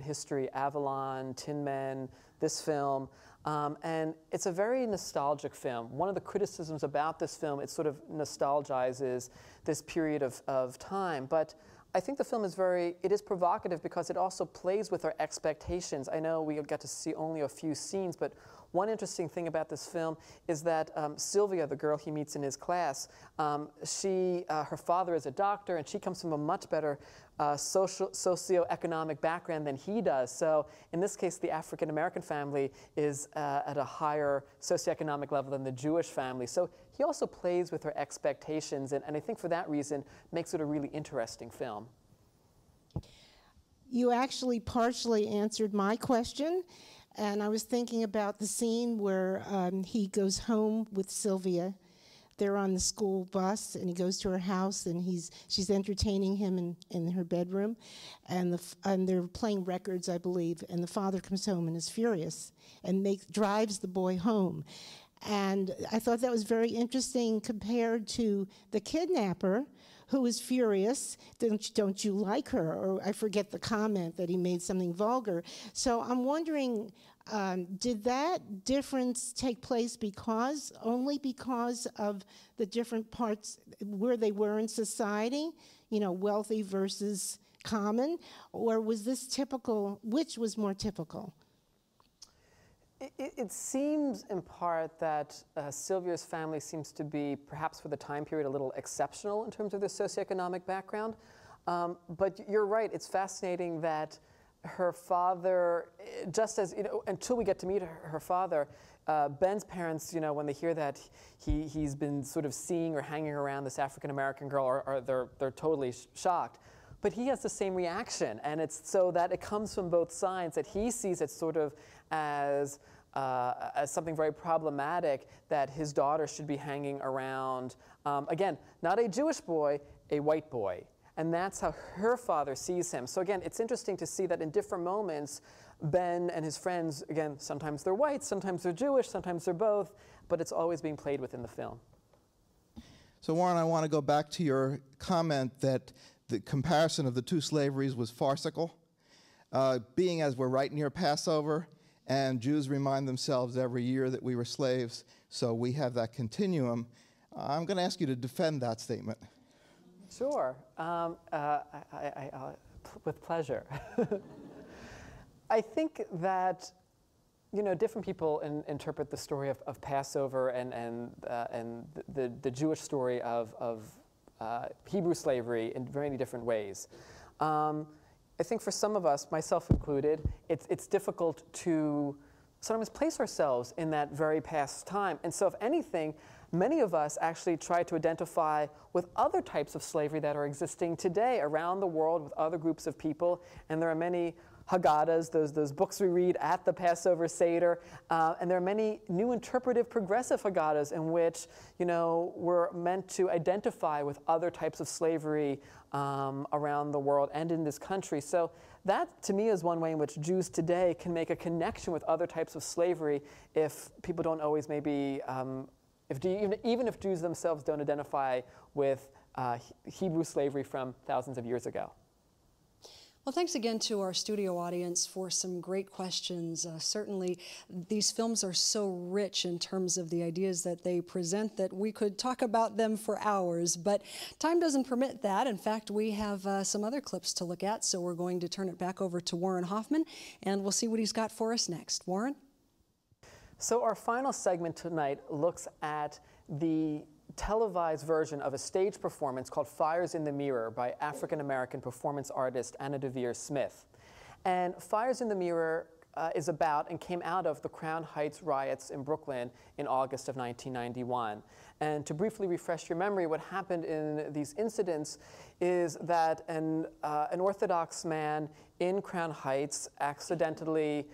history, Avalon, Tin Men, this film. And it's a very nostalgic film. One of the criticisms about this film, it sort of nostalgizes this period of time. But I think the film is it is provocative because it also plays with our expectations. I know we get to see only a few scenes, but one interesting thing about this film is that Sylvia, the girl he meets in his class, her father is a doctor, and she comes from a much better socioeconomic background than he does. So in this case, the African-American family is at a higher socioeconomic level than the Jewish family. So he also plays with her expectations, and I think for that reason makes it a really interesting film. You actually partially answered my question. And I was thinking about the scene where he goes home with Sylvia. They're on the school bus, and he goes to her house, and she's entertaining him in her bedroom, and they're playing records, I believe. And the father comes home and is furious, and drives the boy home. And I thought that was very interesting compared to the kidnapper, who is furious. Don't you like her? Or I forget the comment that he made something vulgar. So I'm wondering, did that difference take place only because of the different parts where they were in society, wealthy versus common, or was this typical? Which was more typical? It seems in part that Sylvia's family seems to be, perhaps for the time period, a little exceptional in terms of their socioeconomic background. But you're right, it's fascinating that her father, just as, until we get to meet her father, Ben's parents, when they hear that he's been sort of seeing or hanging around this African-American girl, they're totally shocked. But he has the same reaction, and it's so that it comes from both sides, that he sees it sort of as something very problematic that his daughter should be hanging around, again, not a Jewish boy, a white boy. And that's how her father sees him. So again, it's interesting to see that in different moments, Ben and his friends, again, sometimes they're white, sometimes they're Jewish, sometimes they're both, but it's always being played within the film. So Warren, I want to go back to your comment that the comparison of the two slaveries was farcical. Being as we're right near Passover, and Jews remind themselves every year that we were slaves, so we have that continuum. I'm going to ask you to defend that statement. Sure, with pleasure. I think that different people interpret the story of Passover and the Jewish story of Hebrew slavery in very different ways. I think for some of us, myself included, it's difficult to sometimes place ourselves in that very past time. And so if anything, many of us actually try to identify with other types of slavery that are existing today around the world with other groups of people. And there are many Haggadahs, those books we read at the Passover Seder, and there are many new interpretive progressive Haggadahs in which, we're meant to identify with other types of slavery around the world and in this country. So that, to me, is one way in which Jews today can make a connection with other types of slavery if people don't always maybe, even if Jews themselves don't identify with Hebrew slavery from thousands of years ago. Well, thanks again to our studio audience for some great questions. Certainly, these films are so rich in terms of the ideas that they present that we could talk about them for hours, but time doesn't permit that. In fact, we have some other clips to look at, so we're going to turn it back over to Warren Hoffman, and we'll see what he's got for us next. Warren? So our final segment tonight looks at the televised version of a stage performance called Fires in the Mirror by African-American performance artist Anna Devere Smith. And Fires in the Mirror is about and came out of the Crown Heights riots in Brooklyn in August of 1991. And to briefly refresh your memory, what happened in these incidents is that an Orthodox man in Crown Heights accidentally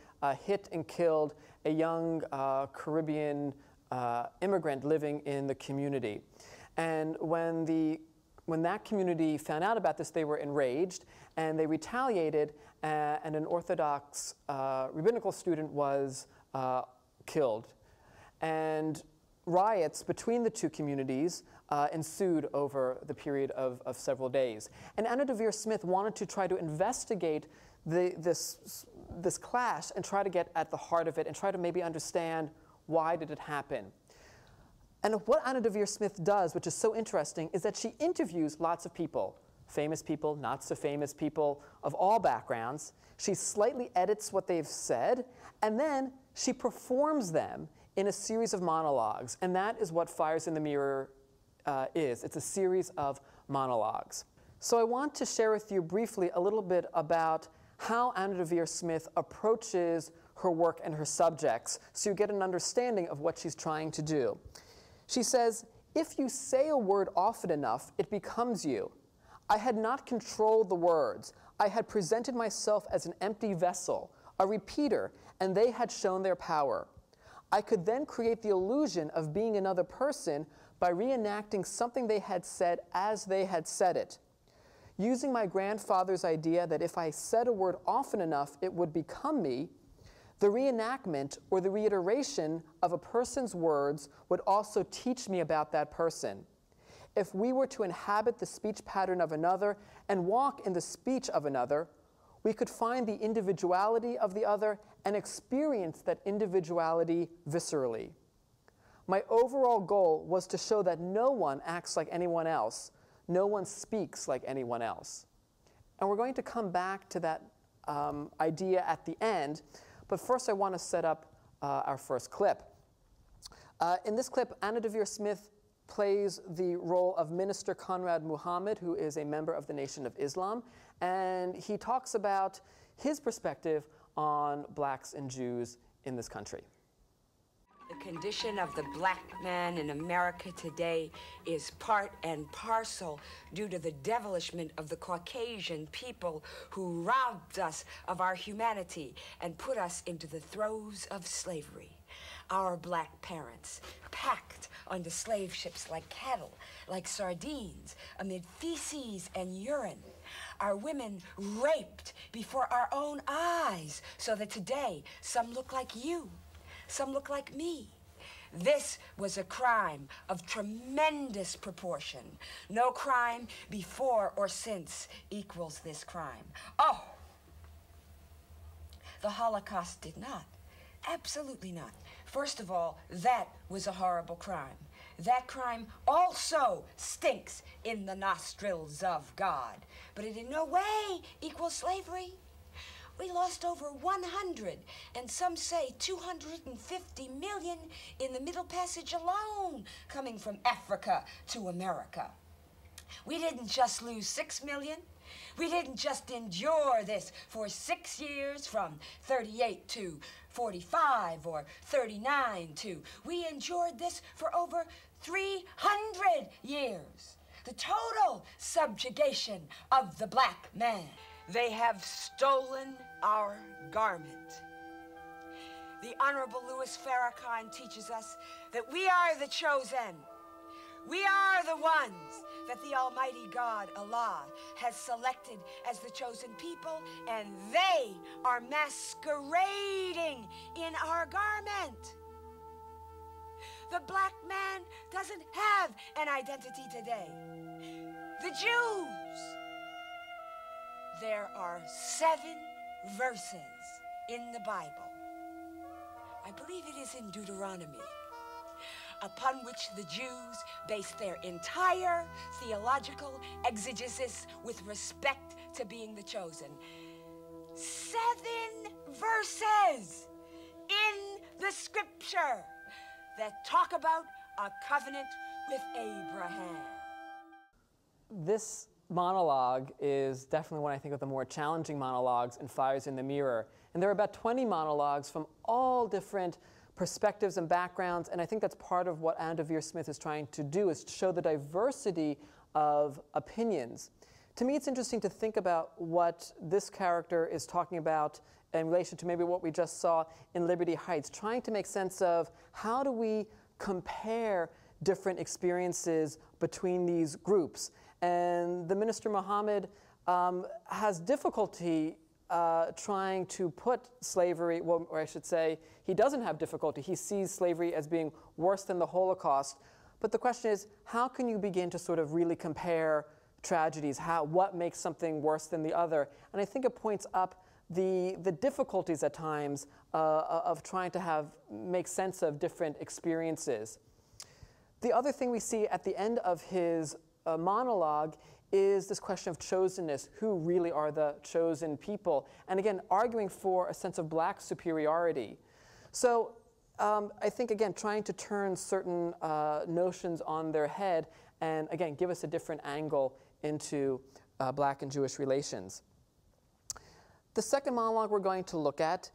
hit and killed a young Caribbean immigrant living in the community. And when that community found out about this, they were enraged, and they retaliated, and an Orthodox rabbinical student was killed. And riots between the two communities ensued over the period of several days. And Anna Devere Smith wanted to try to investigate this clash and try to get at the heart of it and try to maybe understand why did it happen. And what Anna Deavere Smith does, which is so interesting, is that she interviews lots of people, famous people, not so famous people, of all backgrounds. She slightly edits what they've said, and then she performs them in a series of monologues. And that is what Fires in the Mirror is. It's a series of monologues. So I want to share with you briefly a little bit about how Anna Deavere Smith approaches her work and her subjects, so you get an understanding of what she's trying to do. She says, if you say a word often enough, it becomes you. I had not controlled the words. I had presented myself as an empty vessel, a repeater, and they had shown their power. I could then create the illusion of being another person by reenacting something they had said as they had said it. Using my grandfather's idea that if I said a word often enough, it would become me, the reenactment or the reiteration of a person's words would also teach me about that person. If we were to inhabit the speech pattern of another and walk in the speech of another, we could find the individuality of the other and experience that individuality viscerally. My overall goal was to show that no one acts like anyone else, no one speaks like anyone else. And we're going to come back to that idea at the end, but first I want to set up our first clip. In this clip, Anna Deavere Smith plays the role of Minister Conrad Muhammad, who is a member of the Nation of Islam, and he talks about his perspective on blacks and Jews in this country. The condition of the black man in America today is part and parcel due to the devilishment of the Caucasian people who robbed us of our humanity and put us into the throes of slavery. Our black parents, packed onto slave ships like cattle, like sardines, amid feces and urine. Our women raped before our own eyes, so that today some look like you. Some look like me. This was a crime of tremendous proportion. No crime before or since equals this crime. Oh, the Holocaust did not. Absolutely not. First of all, that was a horrible crime. That crime also stinks in the nostrils of God. But it in no way equals slavery. We lost over 100, and some say 250 million in the Middle Passage alone, coming from Africa to America. We didn't just lose 6 million. We didn't just endure this for 6 years, from 38 to 45 or 39 to. We endured this for over 300 years. The total subjugation of the black man. They have stolen our garment. The Honorable Louis Farrakhan teaches us that we are the chosen. We are the ones that the Almighty God, Allah, has selected as the chosen people, and they are masquerading in our garment. The black man doesn't have an identity today. The Jews. There are 7 verses in the Bible. I believe it is in Deuteronomy, upon which the Jews base their entire theological exegesis with respect to being the chosen. 7 verses in the scripture that talk about a covenant with Abraham. This monologue is definitely one I think of the more challenging monologues in Fires in the Mirror. And there are about 20 monologues from all different perspectives and backgrounds, and I think that's part of what Anna Deavere Smith is trying to do, is to show the diversity of opinions. To me, it's interesting to think about what this character is talking about in relation to maybe what we just saw in Liberty Heights, trying to make sense of how do we compare different experiences between these groups. And the Minister Muhammad has difficulty trying to put slavery, well, or I should say, he doesn't have difficulty. He sees slavery as being worse than the Holocaust. But the question is, how can you begin to sort of really compare tragedies? What makes something worse than the other? And I think it points up the difficulties at times of trying to make sense of different experiences. The other thing we see at the end of his monologue is this question of chosenness. Who really are the chosen people? And again, arguing for a sense of black superiority. So I think, again, trying to turn certain notions on their head and, again, give us a different angle into black and Jewish relations. The second monologue we're going to look at,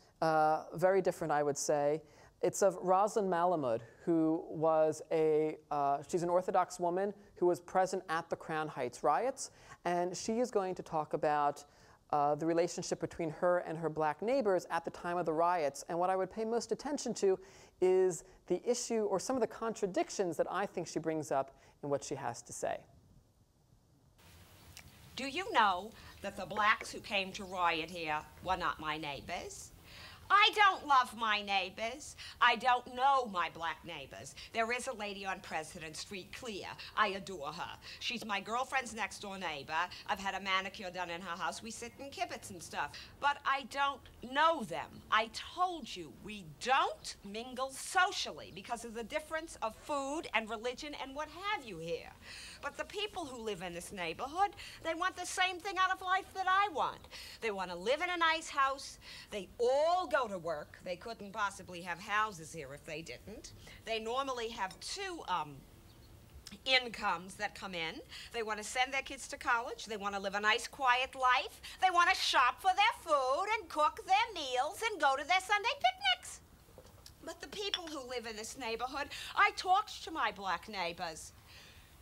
very different, I would say. It's of Rosalind Malamud, who was she's an Orthodox woman who was present at the Crown Heights riots, and she is going to talk about the relationship between her and her black neighbors at the time of the riots. And what I would pay most attention to is the issue or some of the contradictions that I think she brings up in what she has to say. Do you know that the blacks who came to riot here were not my neighbors? I don't love my neighbors. I don't know my black neighbors. There is a lady on President Street, Clea. I adore her. She's my girlfriend's next door neighbor. I've had a manicure done in her house. We sit in kibbutz and stuff. But I don't know them. I told you, we don't mingle socially because of the difference of food and religion and what have you here. But the people who live in this neighborhood, they want the same thing out of life that I want. They want to live in a nice house. They all go to work. They couldn't possibly have houses here if they didn't. They normally have two incomes that come in. They want to send their kids to college. They want to live a nice, quiet life. They want to shop for their food and cook their meals and go to their Sunday picnics. But the people who live in this neighborhood, I talked to my black neighbors.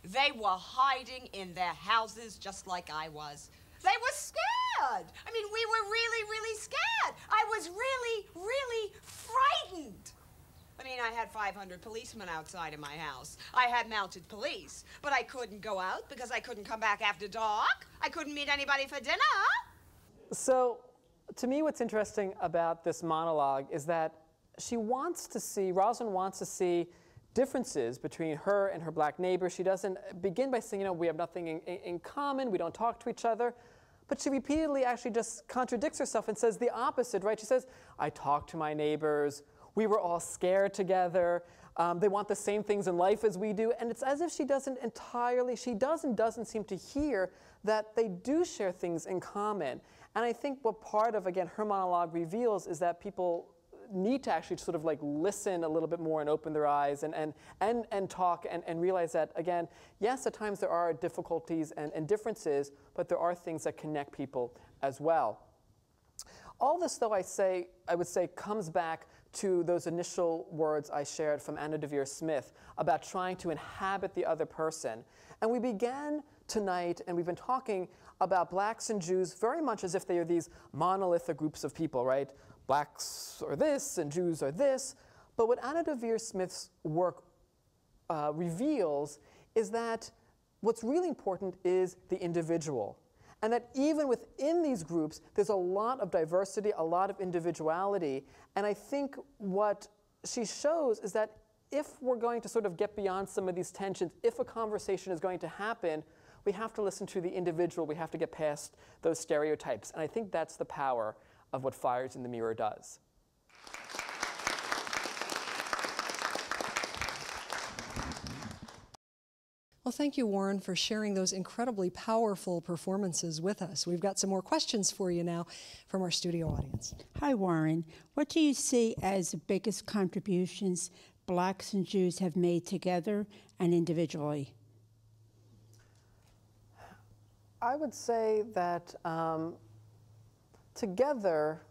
They were hiding in their houses just like I was. They were scared. I mean, we were really, really scared. I was really, really frightened. I mean, I had 500 policemen outside of my house. I had mounted police, but I couldn't go out because I couldn't come back after dark. I couldn't meet anybody for dinner. So, to me, what's interesting about this monologue is that Rosalind wants to see differences between her and her black neighbor. She doesn't begin by saying, we have nothing in common, we don't talk to each other, but she repeatedly actually just contradicts herself and says the opposite, right? She says, I talk to my neighbors, we were all scared together, they want the same things in life as we do, and it's as if she does and doesn't seem to hear that they do share things in common. And I think what part of, again, her monologue reveals is that people need to actually sort of like listen a little bit more and open their eyes and talk and realize that, again, yes, at times there are difficulties and differences, but there are things that connect people as well. All this, though, I would say comes back to those initial words I shared from Anna Deavere Smith about trying to inhabit the other person. And we began tonight, and we've been talking about blacks and Jews very much as if they are these monolithic groups of people, right? Blacks are this and Jews are this. But what Anna Deavere Smith's work reveals is that what's really important is the individual. And that even within these groups, there's a lot of diversity, a lot of individuality. And I think what she shows is that if we're going to sort of get beyond some of these tensions, if a conversation is going to happen, we have to listen to the individual. We have to get past those stereotypes. And I think that's the power of what Fires in the Mirror does. Well, thank you, Warren, for sharing those incredibly powerful performances with us. We've got some more questions for you now from our studio audience. Hi, Warren. What do you see as the biggest contributions blacks and Jews have made together and individually? I would say that together,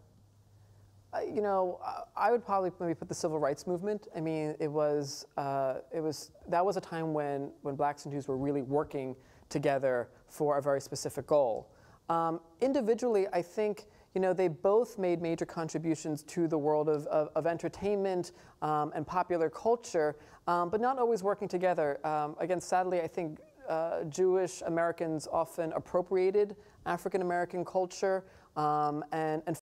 I would probably maybe put the civil rights movement. I mean, that was a time when blacks and Jews were really working together for a very specific goal. Individually, I think they both made major contributions to the world of entertainment and popular culture, but not always working together. Again, sadly, I think Jewish Americans often appropriated African American culture and